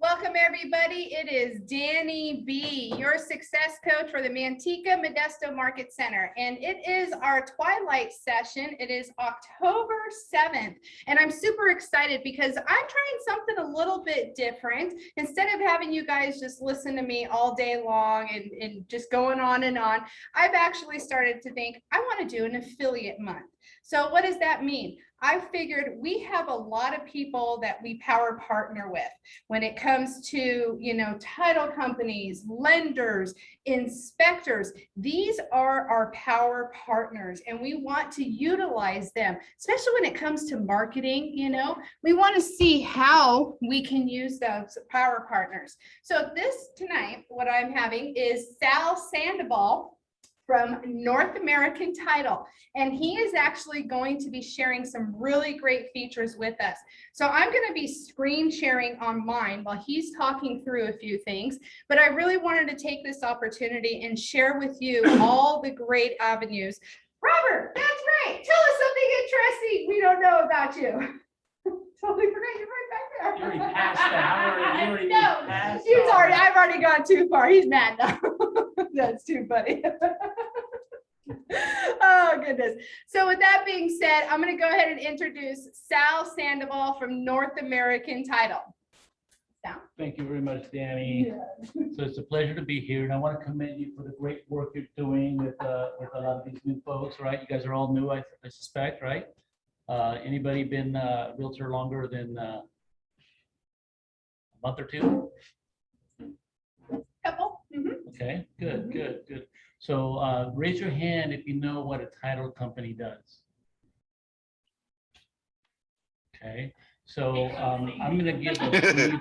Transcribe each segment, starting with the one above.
Welcome, everybody. It is Danny B., your success coach for the Manteca Modesto Market Center. And it is our Twilight session. It is October 7th. And I'm super excited because I'm trying something a little bit different. Instead of having you guys just listen to me all day long and just going on and on, I've actually started to think I want to do an affiliate month. So what does that mean? I figured we have a lot of people that we power partner with when it comes to, you know, title companies, lenders, inspectors. These are our power partners, and we want to utilize them, especially when it comes to marketing. You know, we want to see how we can use those power partners. So this tonight, what I'm having is Sal Sandoval from North American Title. And he is actually going to be sharing some really great features with us. So I'm going to be screen sharing on mine while he's talking through a few things, but I really wanted to take this opportunity and share with you all the great avenues. Robert, that's right. Tell us something interesting we don't know about you. Totally forgot you're right back there. You already passed that. No, I've already gone too far. He's mad now. That's too funny. Oh, goodness. So with that being said, I'm going to go ahead and introduce Sal Sandoval from North American Title. Sal? Thank you very much, Danny. Yeah. So it's a pleasure to be here, and I want to commend you for the great work you're doing with a lot of these new folks, right? You guys are all new, I suspect, right? Anybody been a realtor longer than a month or two? Couple. Okay, good. So raise your hand if you know what a title company does. Okay, so I'm going to give a brief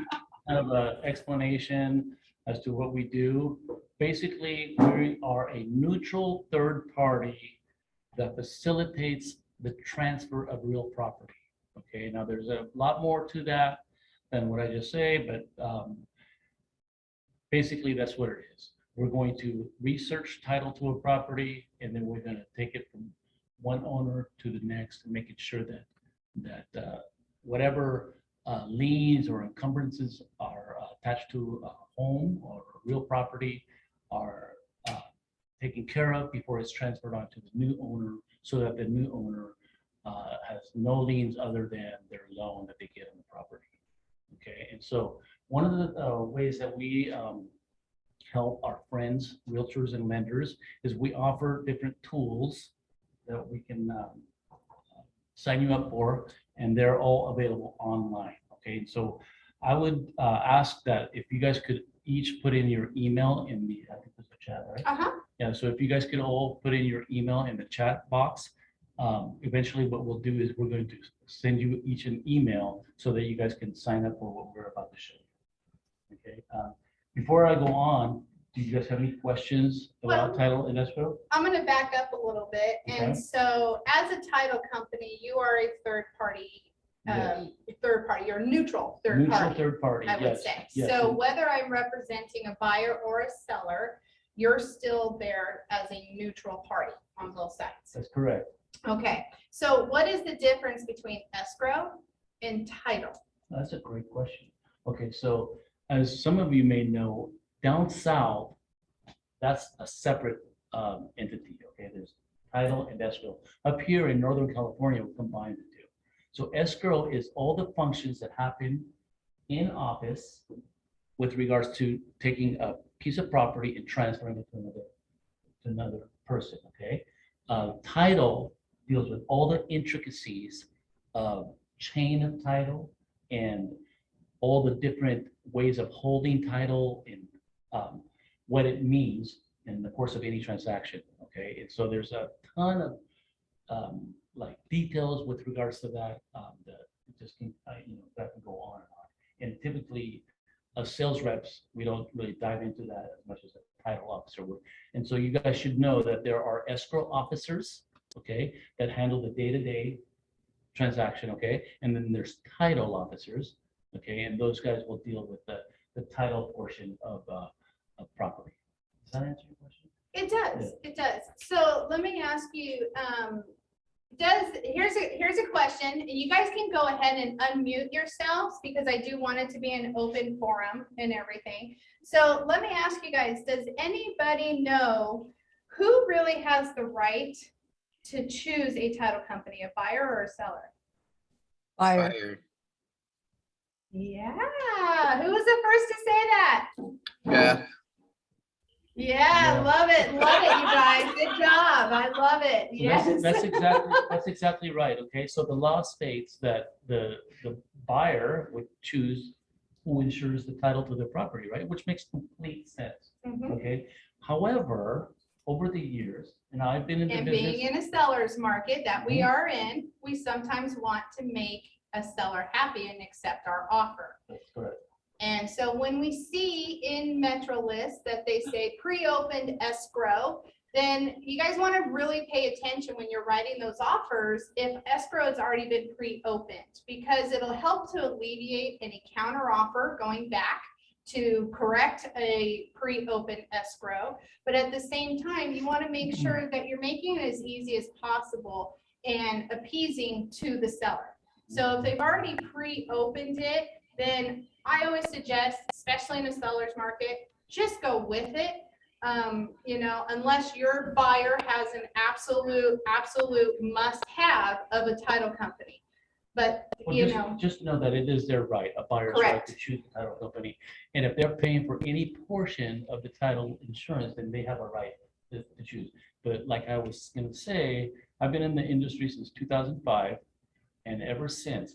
kind of an explanation as to what we do. Basically, we are a neutral third party that facilitates the transfer of real property. Okay, now there's a lot more to that than what I just say, but basically that's what it is. We're going to research title to a property, and then we're going to take it from one owner to the next and making sure that whatever liens or encumbrances are attached to a home or real property are taken care of before it's transferred on to the new owner, so that the new owner has no liens other than their loan that they get on the property. Okay, and so one of the ways that we help our friends, realtors and lenders, is we offer different tools that we can sign you up for, and they're all available online. Okay, so I would ask that if you guys could each put in your email in the, I think there's a chat, right? Yeah, so if you guys could all put in your email in the chat box, eventually what we'll do is we're going to send you each an email so that you guys can sign up for what we're about to show you. Okay, before I go on, do you guys have any questions about title and escrow? I'm going to back up a little bit. Okay. And so as a title company, you are a third party. Yes. You're a neutral third Neutral party, third party, I would yes, say. yes. So whether I'm representing a buyer or a seller, you're still there as a neutral party on both sides. That's correct. Okay, so what is the difference between escrow and title? That's a great question. Okay, so as some of you may know, down south, that's a separate entity. Okay, there's title and escrow. Up here in Northern California, we combine the two. So escrow is all the functions that happen in office with regards to taking a piece of property and transferring it to another person. Okay, title deals with all the intricacies of chain of title and all the different ways of holding title and what it means in the course of any transaction. Okay, and so there's a ton of like details with regards to that that just can that can go on and on. And typically, as sales reps, we don't really dive into that as much as a title officer would. And so you guys should know that there are escrow officers, okay, that handle the day-to-day transaction, okay, and then there's title officers, okay, and those guys will deal with the title portion of property. Does that answer your question? It does. Yeah. It does. So let me ask you, here's a question, and you guys can go ahead and unmute yourselves because I do want it to be an open forum and everything. So let me ask you guys, does anybody know who really has the right to choose a title company, a buyer or a seller? Buyer. Fire. Yeah, who was the first to say that? Yeah. Yeah, love it, you guys. Good job. I love it. So Yes. That's exactly right. Okay, so the law states that the buyer would choose who insures the title to their property, right? Which makes complete sense. Mhm. Okay. However, over the years, and I've been in the And business. being in a seller's market that we are in, we sometimes want to make a seller happy and accept our offer. That's correct. And so when we see in Metro List that they say pre-opened escrow, then you guys want to really pay attention when you're writing those offers if escrow has already been pre-opened, because it'll help to alleviate any counter offer going back to correct a pre-open escrow. But at the same time, you want to make sure that you're making it as easy as possible and appeasing to the seller. So if they've already pre-opened it, then I always suggest, especially in a seller's market, just go with it. You know, unless your buyer has an absolute must-have of a title company. But, Well, you know, just know that it is their right, a buyer's right Correct. to choose the title company. And if they're paying for any portion of the title insurance, then they have a right to choose. But like I was gonna say, I've been in the industry since 2005, and ever since,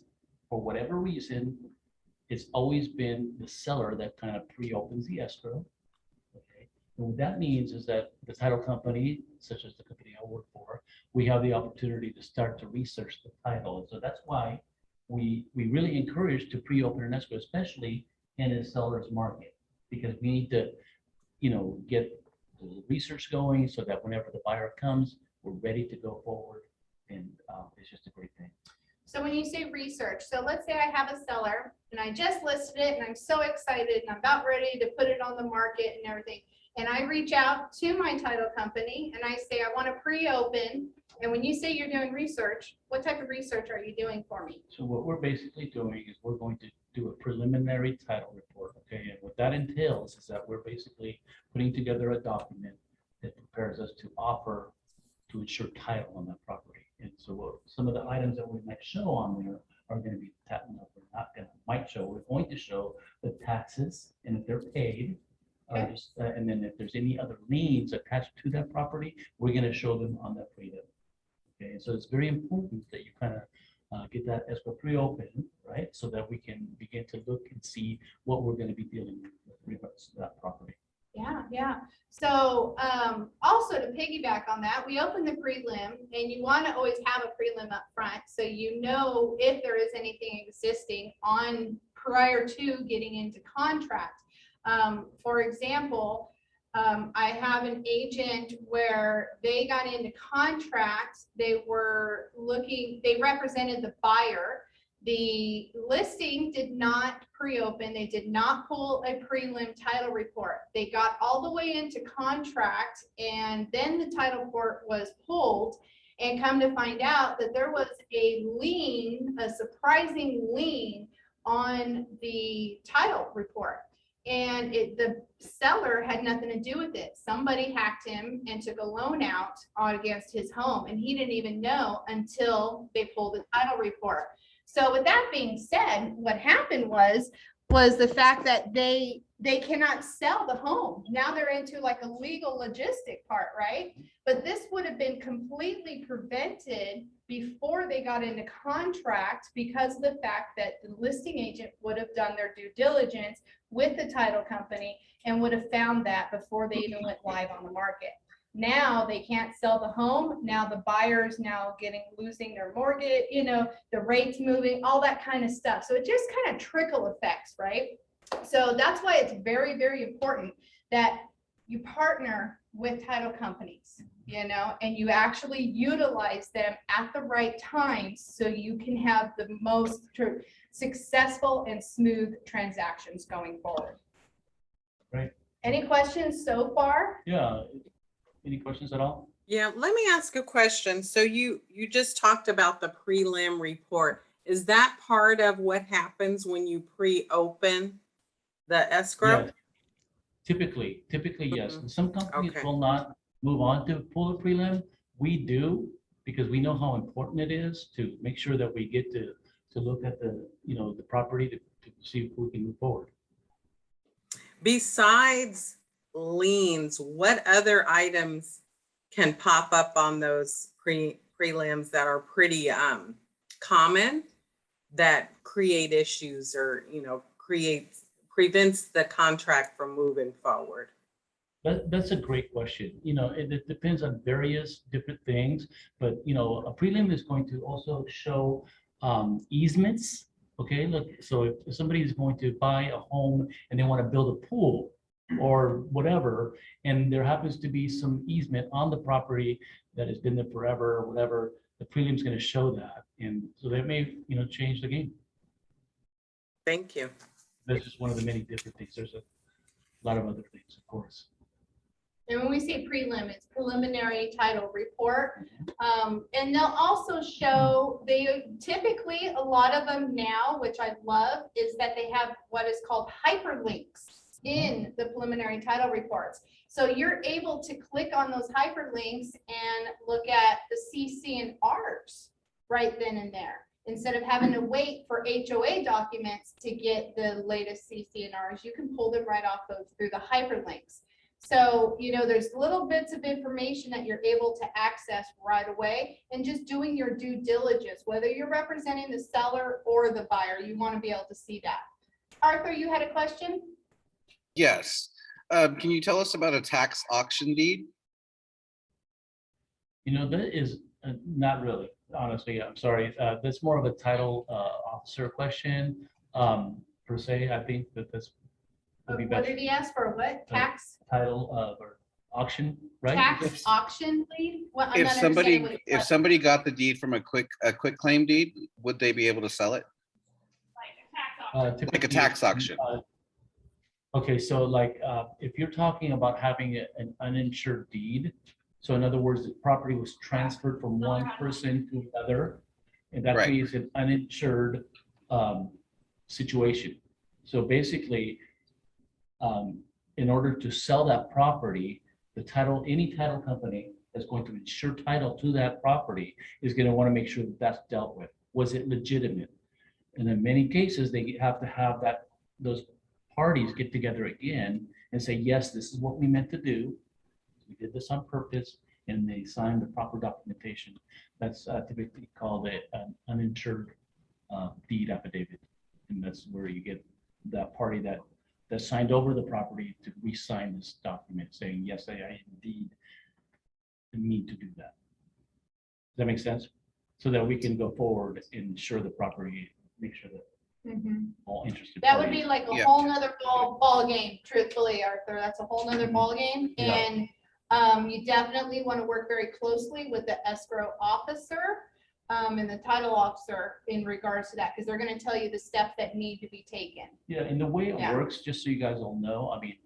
for whatever reason, it's always been the seller that kind of pre-opens the escrow. Okay, and what that means is that the title company, such as the company I work for, we have the opportunity to start to research the title. And so that's why we really encourage to pre-open an escrow, especially in a seller's market, because we need to, you know, get the research going so that whenever the buyer comes, we're ready to go forward. And it's just a great thing. so when you say research, so let's say I have a seller and I just listed it and I'm so excited and I'm about ready to put it on the market and everything. And I reach out to my title company and I say, I want to pre-open. And when you say you're doing research, what type of research are you doing for me? So what we're basically doing is we're going to do a preliminary title report, okay? And what that entails is that we're basically putting together a document that prepares us to offer to insure title on that property. And so some of the items that we might show on there are going to be, we're not going to, might show, we're going to show the taxes and if they're paid. Okay. And then if there's any other liens attached to that property, we're going to show them on that pre-open. Okay, so it's very important that you kind of get that escrow pre-open, right? So that we can begin to look and see what we're going to be dealing with regards to that property. Yeah. So also to piggyback on that, we open the prelim and you want to always have a prelim up front. So you know if there is anything existing on prior to getting into contract. For example, I have an agent where they got into contract. They represented the buyer. The listing did not pre-open. They did not pull a prelim title report. They got all the way into contract and then the title report was pulled, and come to find out that there was a lien, a surprising lien on the title report. And the seller had nothing to do with it. Somebody hacked him and took a loan out against his home, and he didn't even know until they pulled the title report. So with that being said, what happened was the fact that they cannot sell the home. Now they're into like a legal logistic part, right? But this would have been completely prevented before they got into contract because of the fact that the listing agent would have done their due diligence with the title company and would have found that before they even went live on the market. Now they can't sell the home. Now the buyer's now losing their mortgage, you know, the rates moving, all that kind of stuff. So it just kind of trickle effects, right? So that's why it's very, very important that you partner with title companies, you know, and you actually utilize them at the right time so you can have the most successful and smooth transactions going forward. Right. Any questions so far? Yeah. Any questions at all? Yeah, let me ask a question. So you just talked about the prelim report. Is that part of what happens when you pre-open the escrow? Yes. Typically, yes. Mhm. And some companies Okay. will not move on to pull a prelim. We do, because we know how important it is to make sure that we get to look at the, the property to see if we can move forward. Besides liens, what other items can pop up on those prelims that are pretty common that create issues or, prevents the contract from moving forward? That's a great question. It depends on various different things, but a prelim is going to also show easements. Okay, look, so if somebody is going to buy a home and they want to build a pool or whatever, and there happens to be some easement on the property that has been there forever or whatever, the prelim is going to show that, and so that may change the game. Thank you. That's just one of the many different things. There's a lot of other things, of course. And when we say prelim, it's preliminary title report. And they'll also show, typically, a lot of them now, which I love, is that they have what is called hyperlinks in the preliminary title reports. So you're able to click on those hyperlinks and look at the CC and Rs right then and there. Instead of having to wait for HOA documents to get the latest CC and Rs, you can pull them right off those through the hyperlinks. So, there's little bits of information that you're able to access right away, and just doing your due diligence, whether you're representing the seller or the buyer, you want to be able to see that. Arthur, you had a question? Yes. Can you tell us about a tax auction deed? That is not really, honestly. I'm sorry. That's more of a title officer question per se. I think that's would be What best. did he ask for? What? Tax? Title or auction, right? Tax auction deed? Well, I'm If not understanding what somebody he said. somebody got the deed from a quick claim deed, would they be able to sell it? Like a Typically, tax auction. Okay, so like if you're talking about having an uninsured deed, so in other words, the property was transferred from one person to another, and that Right. creates an uninsured situation. So basically, in order to sell that property, any title company that's going to insure title to that property is going to want to make sure that that's dealt with. Was it legitimate? And in many cases, they have to have those parties get together again and say, yes, this is what we meant to do. We did this on purpose, and they signed the proper documentation. That's typically called an uninsured deed affidavit. And that's where you get that party that signed over the property to re-sign this document saying, yes, I indeed need to do that. Does that make sense? So that we can go forward and insure the property, make sure that all interested That would parties- be like a Yeah. whole nother ball game, truthfully, Arthur. That's a whole nother ball game. Yeah. And you definitely want to work very closely with the escrow officer and the title officer in regards to that, because they're going to tell you the steps that need to be taken. Yeah, and the way it Yeah. works, just so you guys all know, I mean,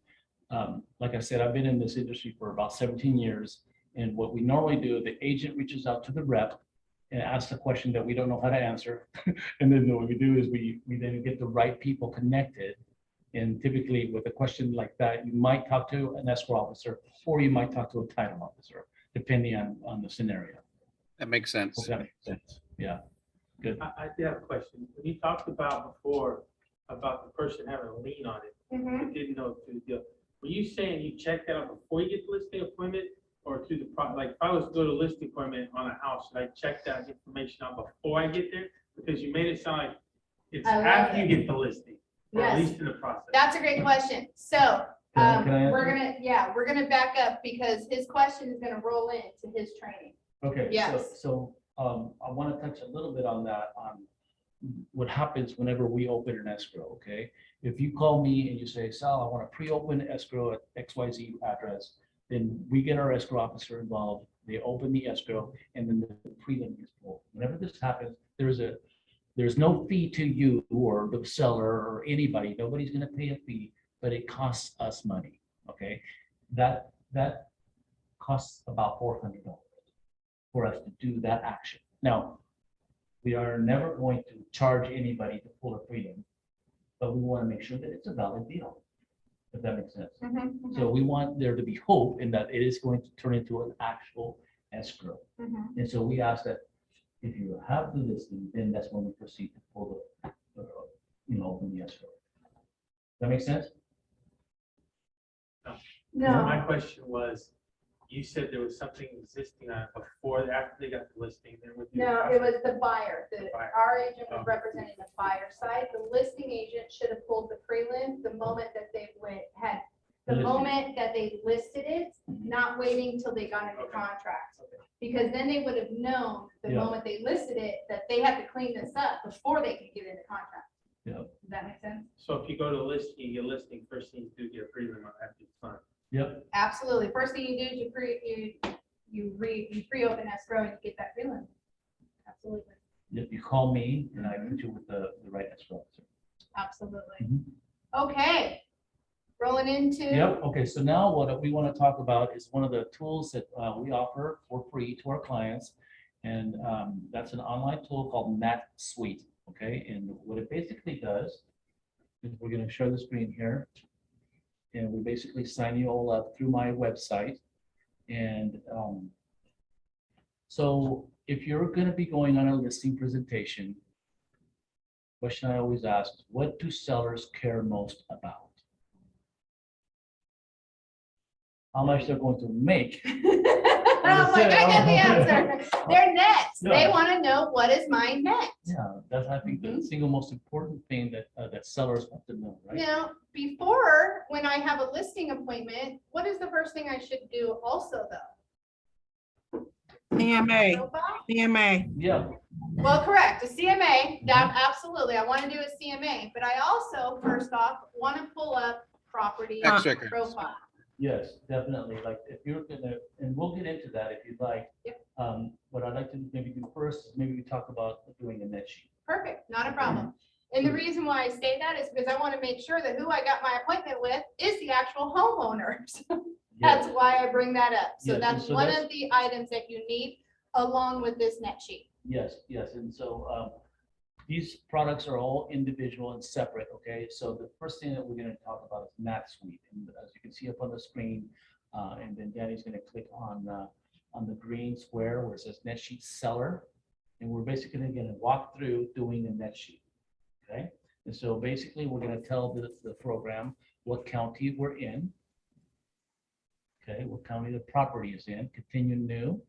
like I said, I've been in this industry for about 17 years. And what we normally do, the agent reaches out to the rep and asks a question that we don't know how to answer. And then what we do is we then get the right people connected. And typically with a question like that, you might talk to an escrow officer, or you might talk to a title officer, depending on the scenario. That makes sense. Hope that makes sense. Yeah, good. I did have a question. When you talked about before, about the person having a lien on it, but didn't know through the deal. Were you saying you check that out before you get the listing appointment, or through the like if I was to go to a listing appointment on a house, should I check that information out before I get there? Because you made it sound like it's I love after you it. get the listing, or at Yes. least in the process. That's a great question. So Can I we're answer? we're gonna back up because his question is gonna roll into his training. Okay, Yes. so I want to touch a little bit on that, on what happens whenever we open an escrow, okay? If you call me and you say, Sal, I want to pre-open escrow at XYZ address, then we get our escrow officer involved, they open the escrow, and then the prelim is pulled. Whenever this happens, there's no fee to you or the seller or anybody, nobody's going to pay a fee, but it costs us money, okay? That costs about $400 for us to do that action. Now, we are never going to charge anybody to pull a freedom, but we want to make sure that it's a valid deal, if that makes sense. So we want there to be hope in that it is going to turn into an actual escrow. And so we ask that if you have the listing, then that's when we proceed to pull the open the escrow. That make sense? No. My question was, you said there was something existing on it before, after they got the listing, then with. No, it was the buyer. buyer. Our agent was Okay. representing the buyer side. The listing agent should have pulled the prelim the moment that they the Listed. moment that they listed it, not waiting till they got into Okay. contract. Okay. Because then they would have known the Yeah. moment they listed it, that they had to clean this up before they could get into contract. Yeah. Does that make sense? So if you go to the listing, you get listing, first thing you do, get a prelim on after it's fine. Yep. Absolutely. First thing you do is you pre-open escrow and you get that prelim. Absolutely. If you call me and I put you with the right escrow officer. Absolutely. Mhm. Okay. Rolling into. Yep, okay, so now what we want to talk about is one of the tools that we offer for free to our clients. And that's an online tool called Mat Suite, okay? And what it basically does is we're going to share the screen here. And we basically sign you all up through my website. And so if you're going to be going on a listing presentation, question I always ask is, what do sellers care most about? How much they're going to make. I'm like, I got the answer. They're nets. They Yeah. want to know, what is my net? Yeah, that's, I think, the single most important thing that, that sellers want to know, right? Now, before, when I have a listing appointment, what is the first thing I should do also though? CMA, Profile? CMA. Yeah, Well, correct, a CMA, that absolutely, I want to do a CMA, but I also, first off, want to pull up property Tax records. profile. yes, definitely. Like, if you're gonna, and we'll get into that if you'd like. Yep. What I'd like to maybe do first is maybe we talk about doing a net sheet. Perfect, not a problem. And the reason why I say that is because I want to make sure that who I got my appointment with is the actual homeowner. That's why I bring that up. So Yes, and that's so one that's- of the items that you need along with this net sheet. Yes, yes, and so these products are all individual and separate, okay? So the first thing that we're gonna talk about is Mat Suite, and as you can see up on the screen, and then Danny's gonna click on the green square where it says net sheet seller, and we're basically gonna walk through doing a net sheet, okay? And so basically, we're gonna tell the program what county we're in, okay, what county the property is in, continue new.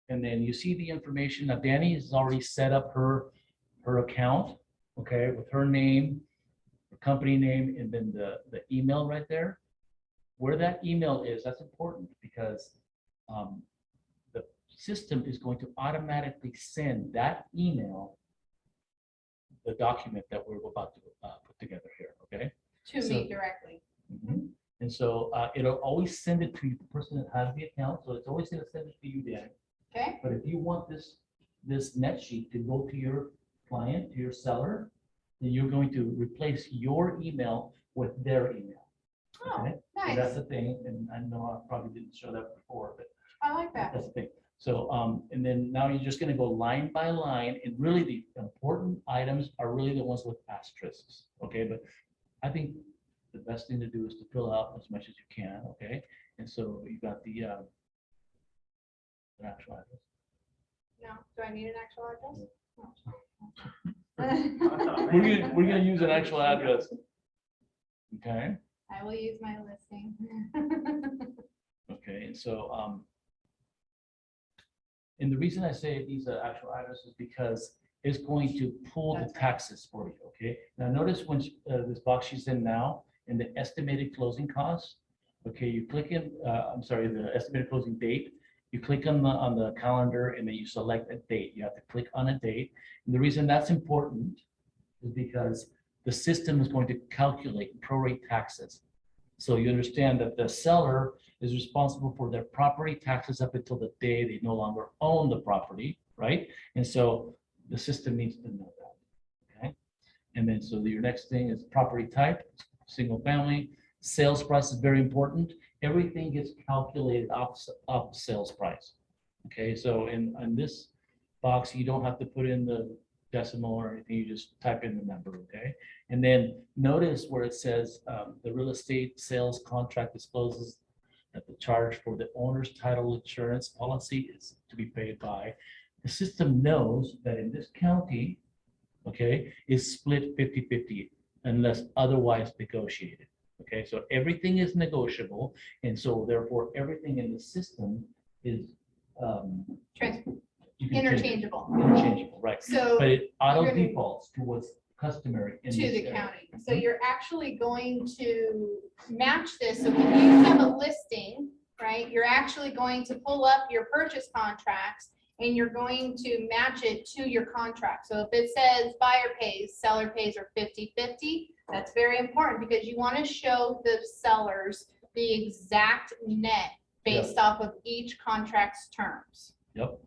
And then you see the information. Now Danny has already set up her account, okay, with her name, her company name, and then the email right there. Where that email is, that's important because the system is going to automatically send that email the document that we're about to put together here, okay? To So- me directly. Mhm. And so it'll always send it to the person that has the account. So it's always going to send it to you, Danny. Okay, But if you want this net sheet to go to your client, to your seller, then you're going to replace your email with their email. oh, Okay? So that's nice. the thing, and I know I probably didn't show that before, but I like that. that's the thing. So, and then now you're just gonna go line by line, and really the important items are really the ones with asterisks, okay? But I think the best thing to do is to fill out as much as you can, okay? And so you got the actual address. No, do I need an actual address? We're gonna use an actual address. Okay, I will use my listing. okay, and so, and the reason I say these are actual addresses is because it's going to pull the That's right. taxes for you, okay? Now, notice when this box she's in now, in the estimated closing costs, okay, you click in, I'm sorry, the estimated closing date, you click on the calendar and then you select a date. You have to click on a date. And the reason that's important is because the system is going to calculate prorate taxes. So you understand that the seller is responsible for their property taxes up until the day they no longer own the property, right? And so the system needs to know that, okay? And then so your next thing is property type, single family. Sales price is very important. everything gets calculated off sales price. Okay, so in this box, you don't have to put in the decimal or anything, you just type in the number, okay? And then notice where it says the real estate sales contract discloses that the charge for the owner's title insurance policy is to be paid by. The system knows that in this county, okay, is split 50-50 unless otherwise negotiated. Okay, so everything is negotiable, and so therefore everything in the system is Trans- you can change it. Interchangeable, right? So But it auto you're gonna- defaults to what's customary in to this the area. county. So you're actually going to match this. So when you have a listing, right, you're actually going to pull up your purchase contracts and you're going to match it to your contract. So if it says buyer pays, seller pays, or 50-50, that's very important because you want to show the sellers the exact net based off of each contract's terms. Yep.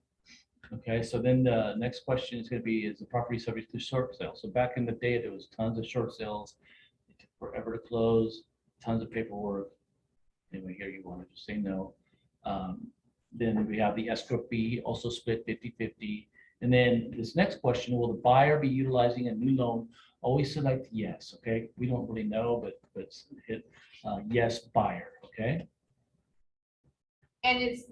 Okay, so then the next question is going to be, is the property subject to short sale? So back in the day, there was tons of short sales. It took forever to close, tons of paperwork. Anyway, here you want to just say no. Then we have the escrow fee, also split 50-50. And then this next question, will the buyer be utilizing a new loan? Always select yes, okay? We don't really know, but hit yes, buyer, okay? And it's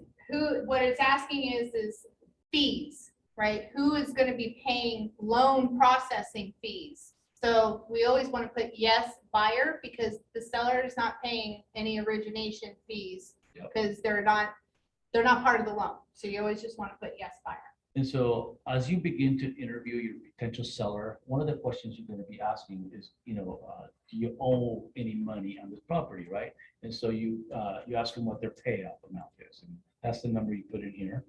what it's asking is fees, right? Who is going to be paying loan processing fees? So we always want to put yes, buyer, because the seller is not paying any origination fees because they're not part of the loan. So you always just want to put yes, buyer. And so as you begin to interview your potential seller, one of the questions you're going to be asking is, do you owe any money on this property, right? And so you ask them what their payoff amount is, and that's the number you put in here.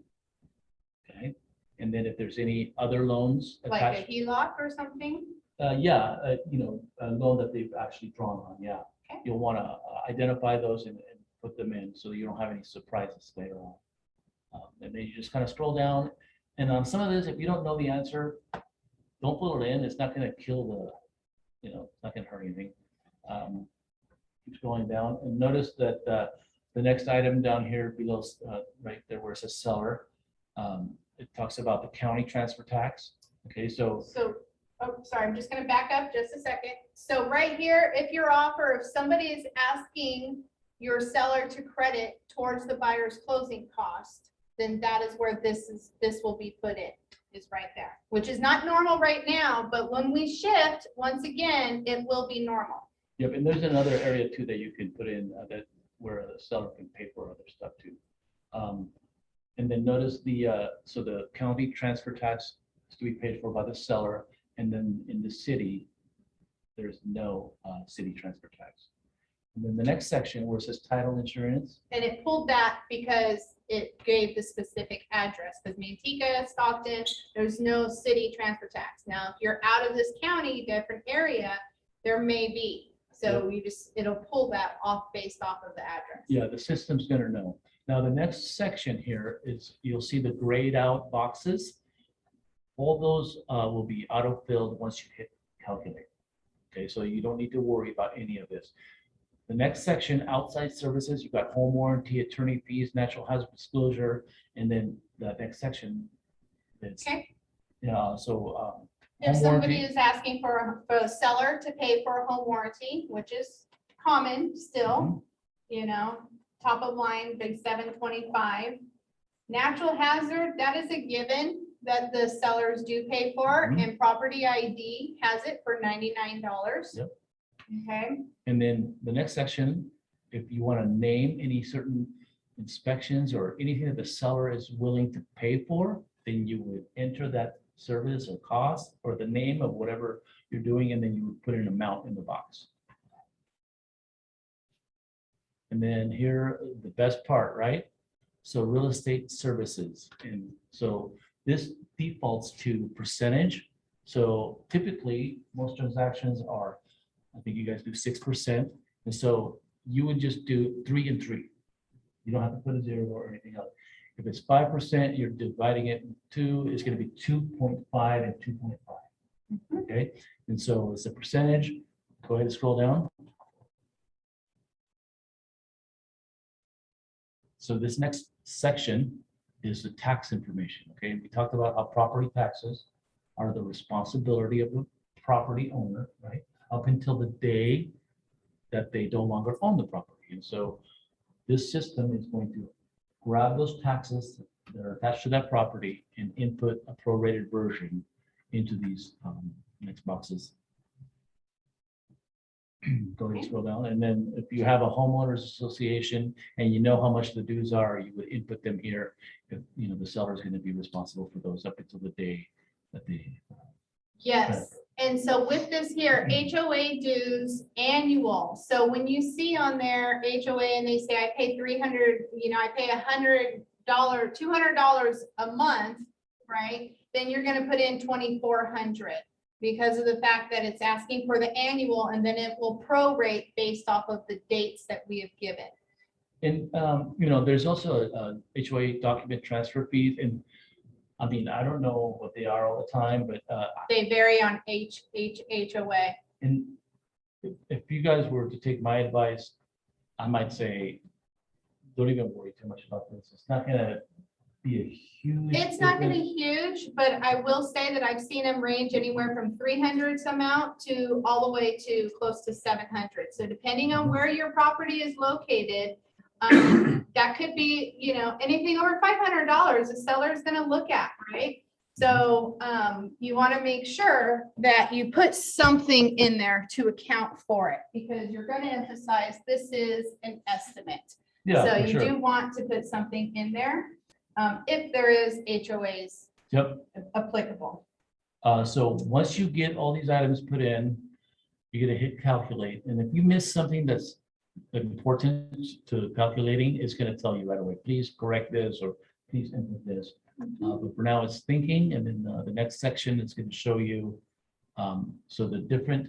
Okay, and then if there's any other loans Like attached, a HELOC or something? a loan that they've actually drawn on, yeah. Okay. You'll want to identify those and put them in so you don't have any surprises later on. And then you just kind of scroll down. And on some of this, if you don't know the answer, don't fill it in. It's not going to kill it's not going to hurt anything. Keep scrolling down and notice that the next item down here below, right there where it says seller, it talks about the county transfer tax. Okay, so Oh, sorry, I'm just gonna back up just a second. So right here, if your offer, if somebody is asking your seller to credit towards the buyer's closing cost, then that is where this will be put in, is right there, which is not normal right now, but when we shift, once again, it will be normal. yep, and there's another area too that you can put in that where the seller can pay for other stuff too. And then notice so the county transfer tax is to be paid for by the seller. And then in the city, there's no city transfer tax. And then the next section where it says title insurance. And it pulled that because it gave the specific address, because Manteca, Stockton, there's no city transfer tax. Now, if you're out of this county, different area, there may be. So it'll pull that off based off of the address. Yeah, the system's gonna know. Now, the next section here is, you'll see the grayed out boxes. All those will be auto-filled once you hit calculate. Okay, so you don't need to worry about any of this. The next section, outside services, you've got home warranty, attorney fees, natural hazard disclosure, and then the next section is, Okay. so. If home somebody warranty. is asking for a seller to pay for a home warranty, which is common still, top of line, big 725. Natural hazard, that is a given that the sellers do pay for, Mhm. and property ID has it for $99. Yep. Okay, And then the next section, if you want to name any certain inspections or anything that the seller is willing to pay for, then you would enter that service or cost or the name of whatever you're doing, and then you would put an amount in the box. And then here, the best part, right? So real estate services. And so this defaults to percentage. So typically, most transactions are, I think you guys do 6%. And so you would just do 3 and 3. You don't have to put a 0 or anything else. If it's 5%, you're dividing it in 2, it's going to be 2.5 and 2.5. Okay, and so it's a percentage. Go ahead and scroll down. So this next section is the tax information, okay? We talked about how property taxes are the responsibility of the property owner, right? Up until the day that they no longer own the property. And so this system is going to grab those taxes that are attached to that property and input a prorated version into these next boxes. Go ahead and scroll down. And then if you have a homeowners association and you know how much the dues are, you would input them here. If you know the seller is going to be responsible for those up until the day that they. Yes, and so with this here, HOA dues annual. So when you see on there HOA and they say I pay 300, I pay $100, $200 a month, right? Then you're gonna put in 2,400 because of the fact that it's asking for the annual, and then it will prorate based off of the dates that we have given. And there's also a HOA document transfer fees, and I mean, I don't know what they are all the time, but They vary on HOA. and if you guys were to take my advice, I might say, don't even worry too much about this. It's not gonna be a huge. It's not gonna difference. be huge, but I will say that I've seen them range anywhere from 300 some out to all the way to close to 700. So depending on where your property is located, that could be, anything over $500 the seller is gonna look at, right? So you wanna make sure that you put something in there to account for it, because you're gonna emphasize this is an estimate. Yeah, So for you sure. do want to put something in there, if there is HOAs Yep. applicable. So once you get all these items put in, you're gonna hit calculate. And if you miss something that's important to calculating, it's gonna tell you right away, please correct this or please input this. But for now, it's thinking, and then the next section is gonna show you so the different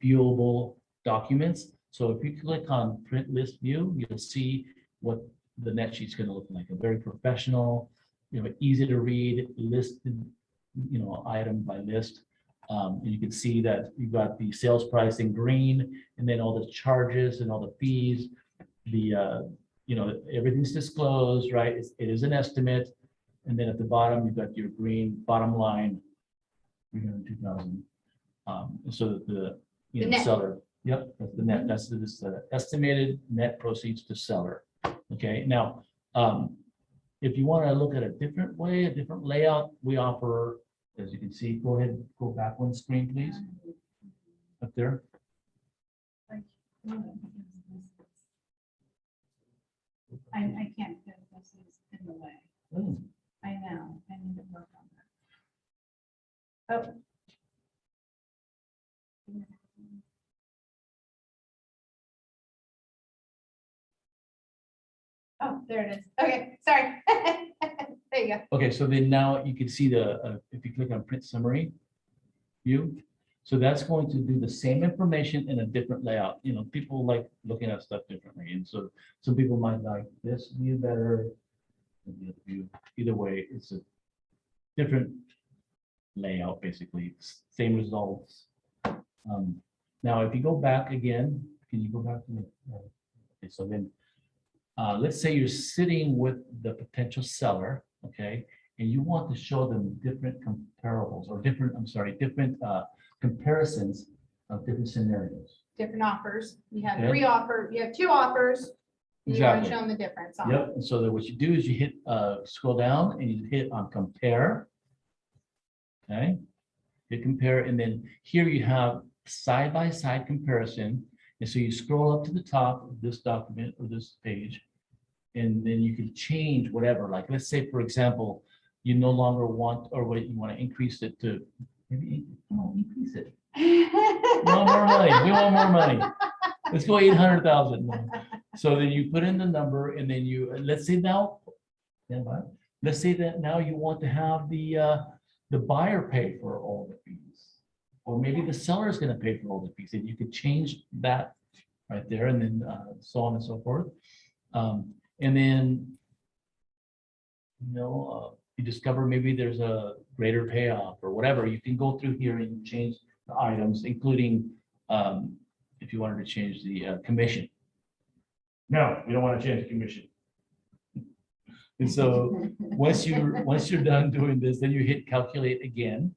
viewable documents. So if you click on print list view, you'll see what the net sheet's gonna look like. A very professional, easy to read, listed, item by list. And you can see that you've got the sales price in green, and then all the charges and all the fees. Everything's disclosed, right? It is an estimate. And then at the bottom, you've got your green bottom line, 302,000. So that the The net. seller, yep, that's the net. That's the estimated net proceeds to seller. Okay, now, if you want to look at a different way, a different layout, we offer, as you can see, go ahead, go back one screen, please. Up there. I can't get this is in the way. Oh, I know, I need to work on that. Oh, there it is. Okay, sorry. There you go. okay, so then now you can see if you click on print summary view, so that's going to do the same information in a different layout. People like looking at stuff differently. And so some people might like this view better than the other view. Either way, it's a different layout, basically. Same results. Now, if you go back again, can you go back to the, okay, so then let's say you're sitting with the potential seller, okay, and you want to show them different comparables or different comparisons of different scenarios. Different offers. You have Okay. 3 offers, you have 2 offers. You want Exactly. to show them the difference on. Yep, and so that what you do is you hit, scroll down and you hit on compare. Okay, hit compare, and then here you have side-by-side comparison. And so you scroll up to the top of this document or this page, and then you can change whatever. Like, let's say, for example, you no longer want, or what you want to increase it to, maybe, increase it. We want more money. We want more money. Let's go 800,000. So then you put in the number, and then let's say now, let's say that now you want to have the buyer pay for all the fees, or maybe the seller is going to pay for all the fees, and you could change that right there, and then so on and so forth. And then, you discover maybe there's a greater payoff or whatever. You can go through here and change the items, including if you wanted to change the commission. No, we don't want to change the commission. And so once you're done doing this, then you hit calculate again.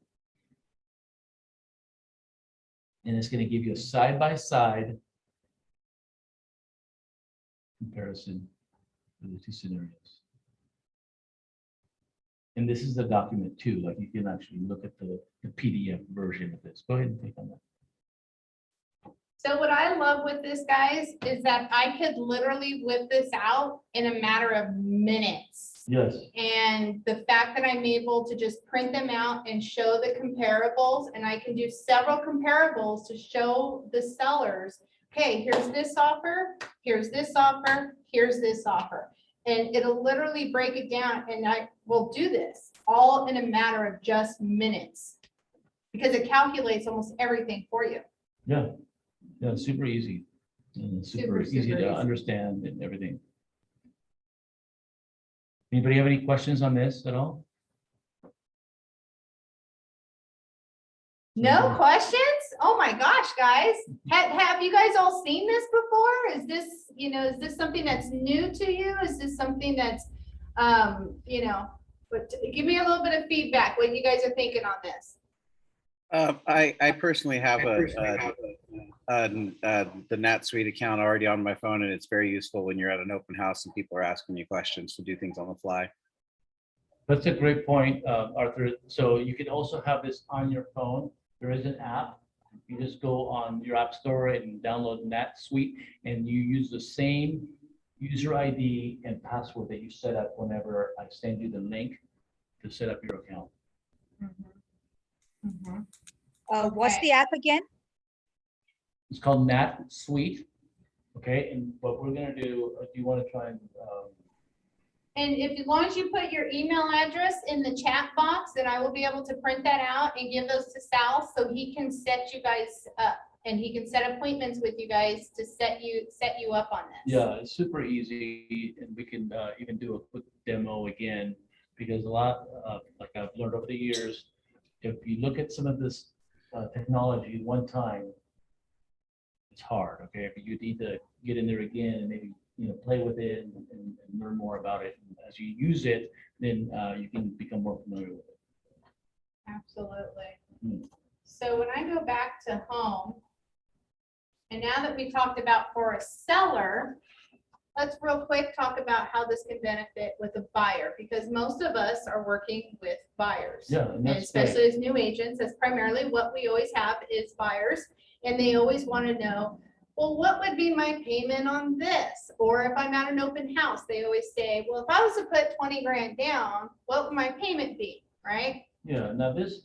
And it's going to give you a side-by-side comparison of the two scenarios. And this is the document too, like you can actually look at the PDF version of this. Go ahead and click on that. So what I love with this, guys, is that I could literally whip this out in a matter of minutes. Yes. And the fact that I'm able to just print them out and show the comparables, and I can do several comparables to show the sellers, okay, here's this offer, here's this offer, here's this offer. And it'll literally break it down, and I will do this all in a matter of just minutes because it calculates almost everything for you. Yeah. Yeah, super easy. And super easy super to easy. understand and everything. Anybody have any questions on this at all? No questions? Oh my gosh, guys. Have you guys all seen this before? Is this, is this something that's new to you? Is this something that's, but give me a little bit of feedback, what you guys are thinking on this. I personally have the NatSuite account already on my phone, and it's very useful when you're at an open house and people are asking you questions to do things on the fly. That's a great point, Arthur. So you can also have this on your phone. There is an app. You just go on your app store and download NatSuite, and you use the same user ID and password that you set up whenever I send you the link to set up your account. What's Okay. the app again? It's called NatSuite. Okay, and what we're gonna do, do you want to try and And if, as long as you put your email address in the chat box, then I will be able to print that out and give those to Sal so he can set you guys up. And he can set appointments with you guys to set you up on this. Yeah, it's super easy, and we can even do a quick demo again, because a lot, like I've learned over the years, if you look at some of this technology one time, it's hard, okay? But you need to get in there again and maybe, play with it and learn more about it. And as you use it, then you can become more familiar with it. Absolutely. Hmm. So when I go back to home, and now that we talked about for a seller, let's real quick talk about how this can benefit with a buyer, because most of us are working with buyers. Yeah, and And that's especially great. as new agents, that's primarily what we always have is buyers. And they always want to know, well, what would be my payment on this? Or if I'm at an open house, they always say, well, if I was to put 20 grand down, what would my payment be, right? Yeah, now this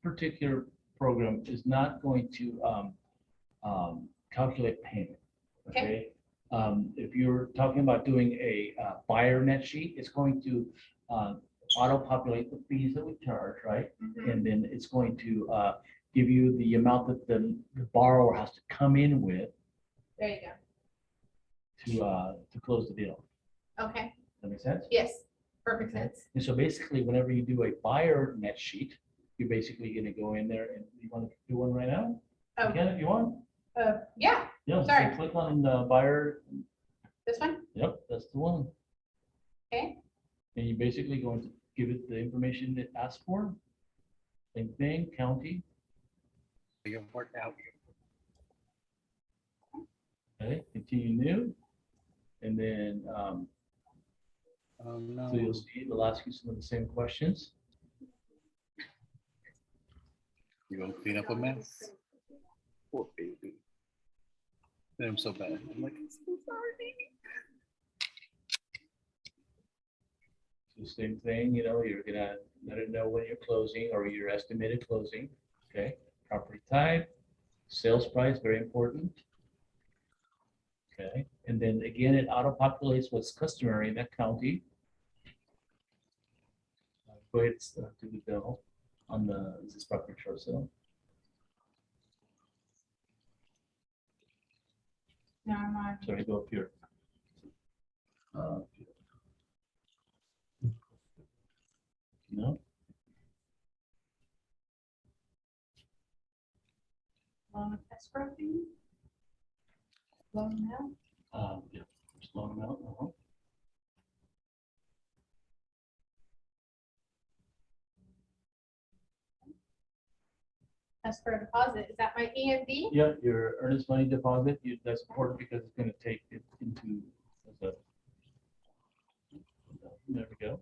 particular program is not going to calculate payment, okay? If you're talking about doing a buyer net sheet, it's going to auto-populate the fees that we charge, right? And then it's going to give you the amount that the borrower has to come in with There you go. to close the deal. Okay, That make sense? yes, perfect sense. And so basically, whenever you do a buyer net sheet, you're basically going to go in there, and you want to do one right now? You Oh, can if you want. yeah, Yeah, so Sorry. click on the buyer. this one, Yep, that's the one. okay. And you're basically going to give it the information it asks for. Same thing, county. You'll work out. Okay, continue new. And then, Oh, so no. you'll see, it'll ask you some of the same questions. You gonna clean up a mess? Poor baby. I'm so bad. I'm like, I'm so sorry. So same thing, you're gonna let it know when you're closing or your estimated closing. Okay, property type, sales price, very important. Okay, and then again, it auto-populates what's customary in that county. Go ahead to the bill on is this property short sale? No, I'm on. Sorry, go up here. No, Loan escrow fee? Loan amount? yeah, just loan amount. escrow deposit. Is that my EMD? Yeah, your earnest money deposit, that's important because it's gonna take it into the, there we go.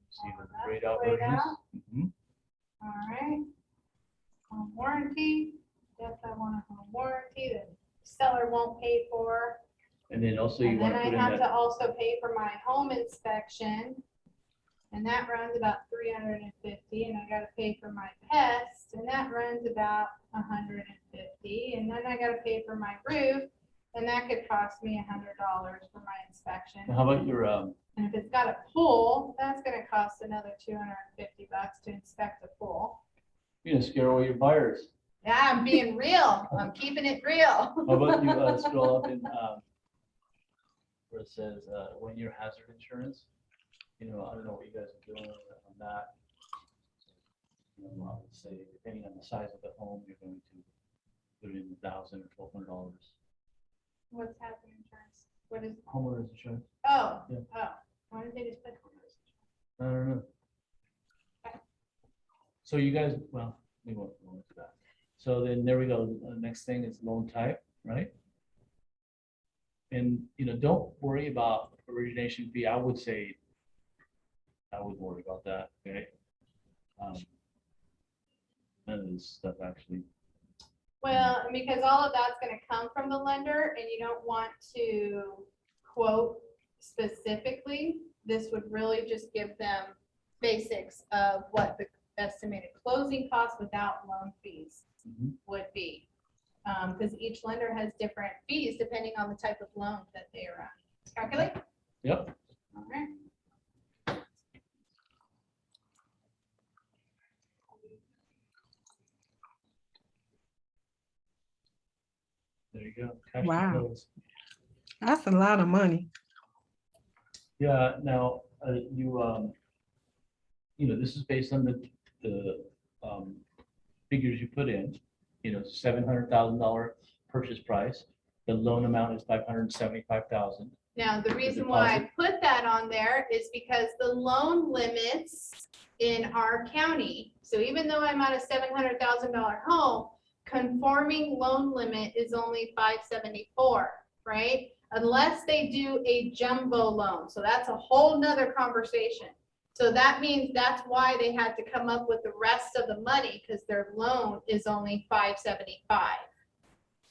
See the grayed out Grayed versions. out. Mhm. All right. Home warranty, yes, I want a home warranty that seller won't pay for. And then also you And then wanna I put in have to that, also pay for my home inspection. And that runs about 350, and I gotta pay for my pest, and that runs about 150. And then I gotta pay for my roof, and that could cost me $100 for my inspection. how about your, And if it's got a pool, that's gonna cost another $250 to inspect the pool. you're gonna scare away your buyers. Yeah, I'm being real. I'm keeping it real. How about you scroll up in, where it says, when your hazard insurance, I don't know what you guys are doing on that. I would say, depending on the size of the home, you're going to put in $1,000 or $1,200. What's hazard insurance? What is, Homeowners insurance, oh, Yeah. oh, why did they just put homeowners? I don't know. So you guys, well, we won't go into that. So then there we go. The next thing is loan type, right? And, don't worry about origination fee. I would say, I would worry about that, okay? None of this stuff actually. Well, and because all of that's gonna come from the lender and you don't want to quote specifically, this would really just give them basics of what the estimated closing costs without loan fees Mhm. would be. Because each lender has different fees depending on the type of loan that they are calculate. Yep. All right. There you go. Cash Wow. flows. That's a lot of money. Yeah, now, this is based on the figures you put in, $700,000 purchase price. The loan amount is $575,000. Now, the reason why I put that on there is because the loan limits in our county, so even though I'm at a $700,000 home, conforming loan limit is only 574, right? Unless they do a jumbo loan, so that's a whole nother conversation. So that means that's why they had to come up with the rest of the money, because their loan is only 575.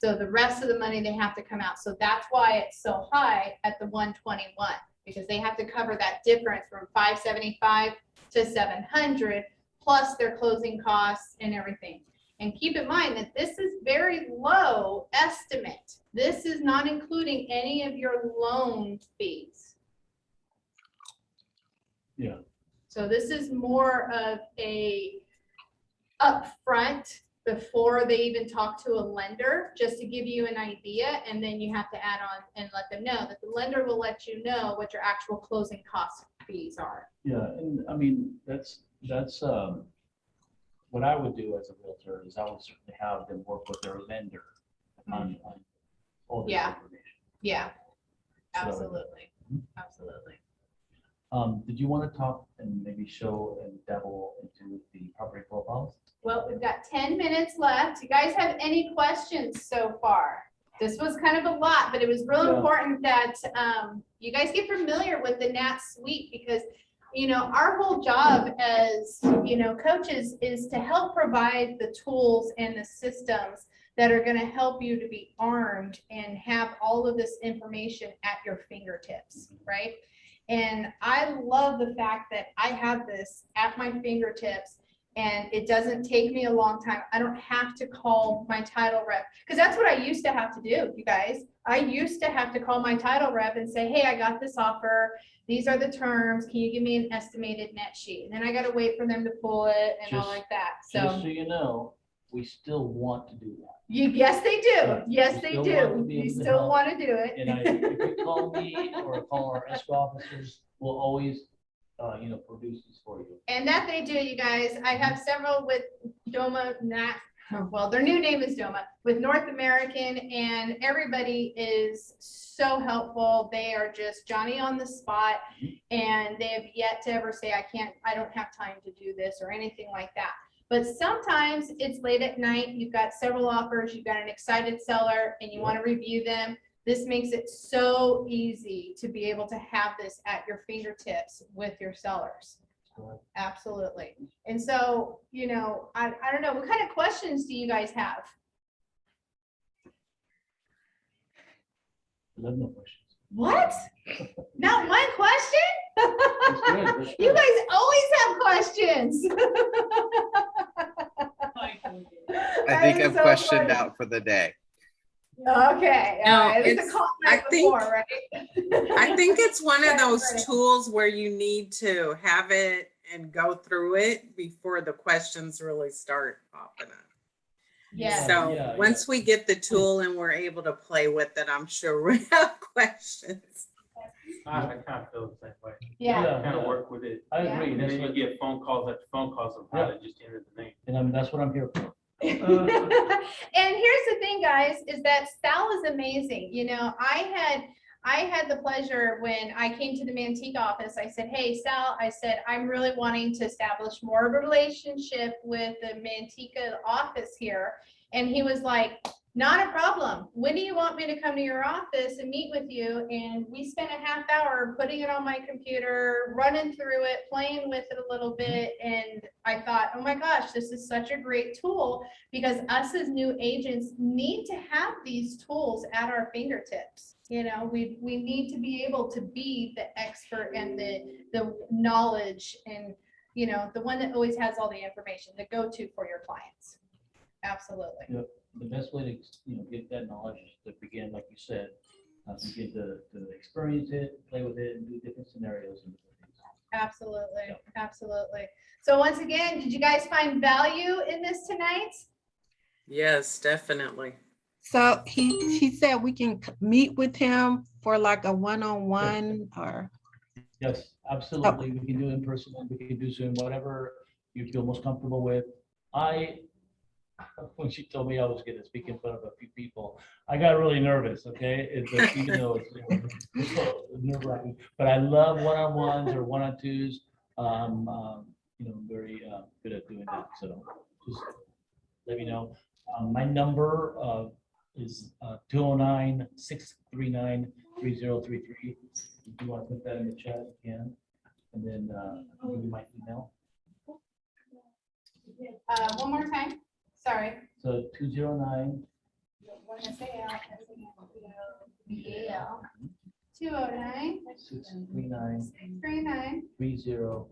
So the rest of the money they have to come out. So that's why it's so high at the 121, because they have to cover that difference from 575 to 700 plus their closing costs and everything. And keep in mind that this is very low estimate. This is not including any of your loan fees. Yeah. So this is more of a upfront before they even talk to a lender, just to give you an idea, and then you have to add on and let them know that the lender will let you know what your actual closing cost fees are. Yeah, and I mean, that's what I would do as a realtor is I would certainly have them work with their lender on all this Yeah. information. Yeah, So- absolutely, absolutely. Did you want to talk and maybe show and dabble into the property profiles? Well, we've got 10 minutes left. You guys have any questions so far? This was kind of a lot, but it was real Yeah. important that you guys get familiar with the NAT suite, because our whole job as coaches is to help provide the tools and the systems that are going to help you to be armed and have all of this information at your fingertips, right? And I love the fact that I have this at my fingertips, and it doesn't take me a long time. I don't have to call my title rep, because that's what I used to have to do, you guys. I used to have to call my title rep and say, hey, I got this offer. These are the terms. Can you give me an estimated net sheet? And then I got to wait for them to pull it and all Just- like that. Just So so you know, we still want to do that. yes, they do. Yeah, Yes, we they still want to do. be You able to still help. want to do And if you call me or call our escrow officers, we'll always, produce this for you. And that they do, you guys. I have several with Doma, well, their new name is Doma, with North American, and everybody is so helpful. They are just Johnny on the spot, and they have yet to ever say, I don't have time to do this or anything like that. But sometimes it's late at night, you've got several offers, you've got an excited seller, and you want to review them. This makes it so easy to be able to have this at your fingertips with your sellers. Absolutely. And so, you know, I don't know, what kind of questions do you guys have? Love no questions. What? Not one question? That's good, that's You good. guys always have questions. I think I'm questioned out for the day. Okay, No, all right. It's it's- a call I night think- before, right? I think it's one of Right, those right. tools where you need to have it and go through it before the questions really start popping up. Yeah. So once we get the tool and we're able to play with it, I'm sure we have questions. I kind of feel the same way. Yeah. Yeah. Kind of work with it. I Yeah. agree. And That's then you what, get phone calls after phone calls of how to just enter the name. and I mean, that's what I'm here for. And here's the thing, guys, is that Sal is amazing. You know, I had the pleasure when I came to the Manteca office, I said, hey, Sal, I said, I'm really wanting to establish more of a relationship with the Manteca office here. And he was like, not a problem. When do you want me to come to your office and meet with you? And we spent a half hour putting it on my computer, running through it, playing with it a little bit. And I thought, oh my gosh, this is such a great tool, because us as new agents need to have these tools at our fingertips. You know, we need to be able to be the expert and the knowledge and, you know, the one that always has all the information, the go-to for your clients. Absolutely. Yep. The best way to, you know, get that knowledge is to begin, like you said, begin to experience it, play with it, and do different scenarios and different things. Absolutely. Yep. Absolutely. So once again, did you guys find value in this tonight? Yes, definitely. So he said we can meet with him for like a one-on-one or, Yes, absolutely. We can do in person, we can do Zoom, whatever you feel most comfortable with. When she told me I was going to speak in front of a few people, I got really nervous, okay? Even though it's nerve-wracking, but I love one-on-ones or one-on-twos. You know, I'm very good at doing that, so just let me know. My number is 209-639-3033. If you want to put that in the chat, you can. And then I'll give you my email. One more time. Sorry. So 209. When I say out, BAL 209 639 639 30.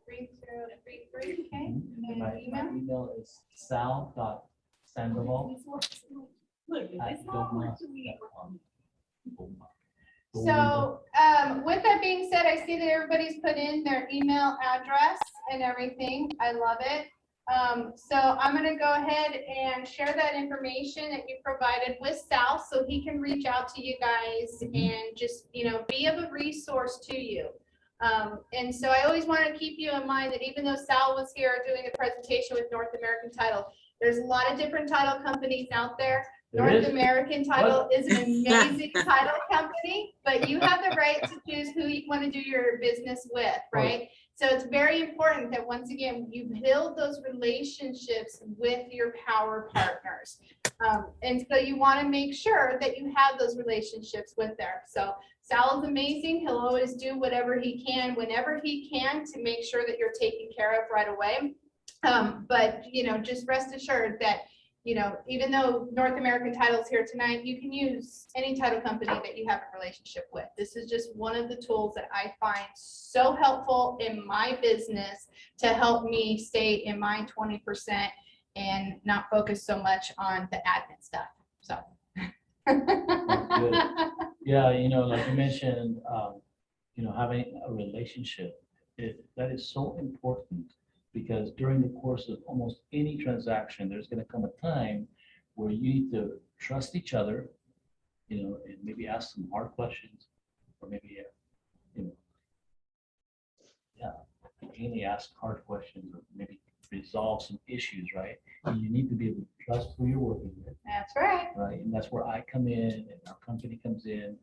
3033. Okay. And My email. email is sal.sandoval@doma.com. So with that being said, I see that everybody's put in their email address and everything. I love it. So I'm going to go ahead and share that information that you provided with Sal, so he can reach out to you guys and just, you know, be of a resource to you. And so I always want to keep you in mind that even though Sal was here doing a presentation with North American Title, there's a lot of different title companies out there. There North is? American Title is an amazing title company, but you have the right to choose who you want to do your business with, right? So it's very important that, once again, you build those relationships with your power partners. And so you want to make sure that you have those relationships with them. So Sal is amazing. He'll always do whatever he can, whenever he can, to make sure that you're taken care of right away. But, you know, just rest assured that, you know, even though North American Title is here tonight, you can use any title company that you have a relationship with. This is just one of the tools that I find so helpful in my business to help me stay in my 20% and not focus so much on the admin stuff. So. Yeah, you know, like you mentioned, you know, having a relationship, that is so important, because during the course of almost any transaction, there's going to come a time where you need to trust each other, you know, and maybe ask some hard questions, or maybe, you know, yeah, mainly ask hard questions, or maybe resolve some issues, right? And you need to be able to trust who you're working with, That's right. right? And that's where I come in and our company comes in.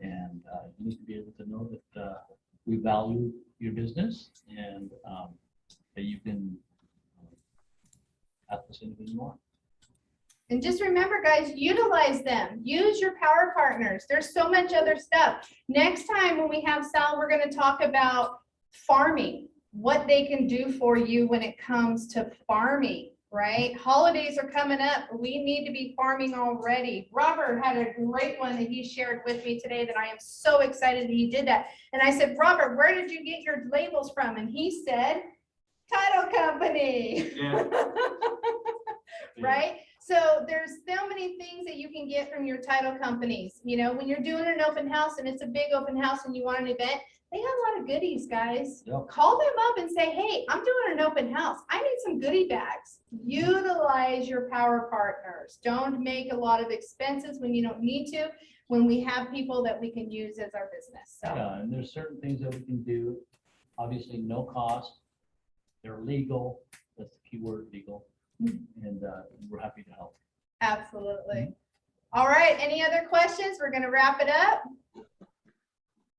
And you need to be able to know that we value your business and that you can ask us anything you want. And just remember, guys, utilize them. Use your power partners. There's so much other stuff. Next time when we have Sal, we're going to talk about farming, what they can do for you when it comes to farming, right? Holidays are coming up. We need to be farming already. Robert had a great one that he shared with me today that I am so excited that he did that. And I said, Robert, where did you get your labels from? And he said, title company. Yeah. Right? So there's so many things that you can get from your title companies. You know, when you're doing an open house and it's a big open house and you want an event, they have a lot of goodies, guys. Yep. Call them up and say, hey, I'm doing an open house. I need some goodie bags. Utilize your power partners. Don't make a lot of expenses when you don't need to, when we have people that we can use as our business. So Yeah, and there's certain things that we can do. Obviously, no cost. They're legal. That's the key word, legal. And we're happy to help. absolutely. All right. Any other questions? We're going to wrap it up.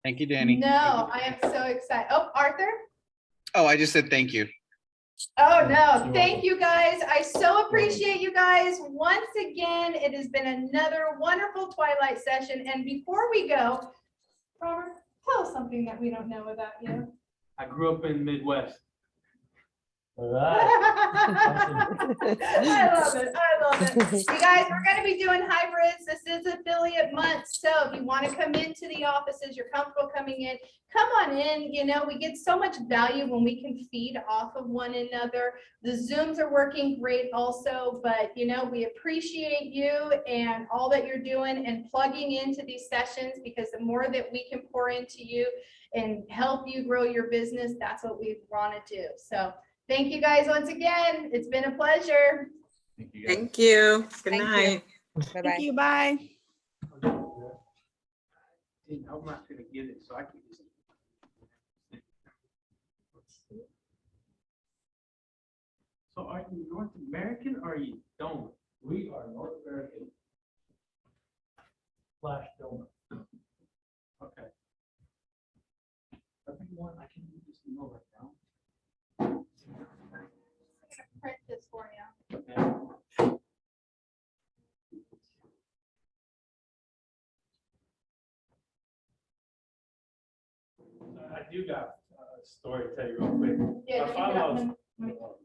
Thank you, Danny. No, I am so excited. Oh, Arthur? Oh, I just said thank you. Oh, no. You're Thank welcome. you, guys. I so appreciate you guys. Once again, it has been another wonderful Twilight session. And before we go, Robert, tell us something that we don't know about you. I grew up in the Midwest. All right. I love it. I love it. You guys, we're going to be doing hybrids. This is affiliate month. So if you want to come into the offices, you're comfortable coming in, come on in. You know, we get so much value when we can feed off of one another. The Zooms are working great also, but you know, we appreciate you and all that you're doing and plugging into these sessions, because the more that we can pour into you and help you grow your business, that's what we want to do. So thank you guys once again. It's been a pleasure. Thank you, guys. Thank you. Good Thank you. night. Bye-bye. Thank you, bye. I'm not gonna get it, so I can just. So are you North American or are you don't? We are North American flash donor. Okay. Everyone, I can do this email right now. I'm gonna print this for you. Okay. I do got a story to tell you real quick. Yeah, My keep it up. father-in-law's-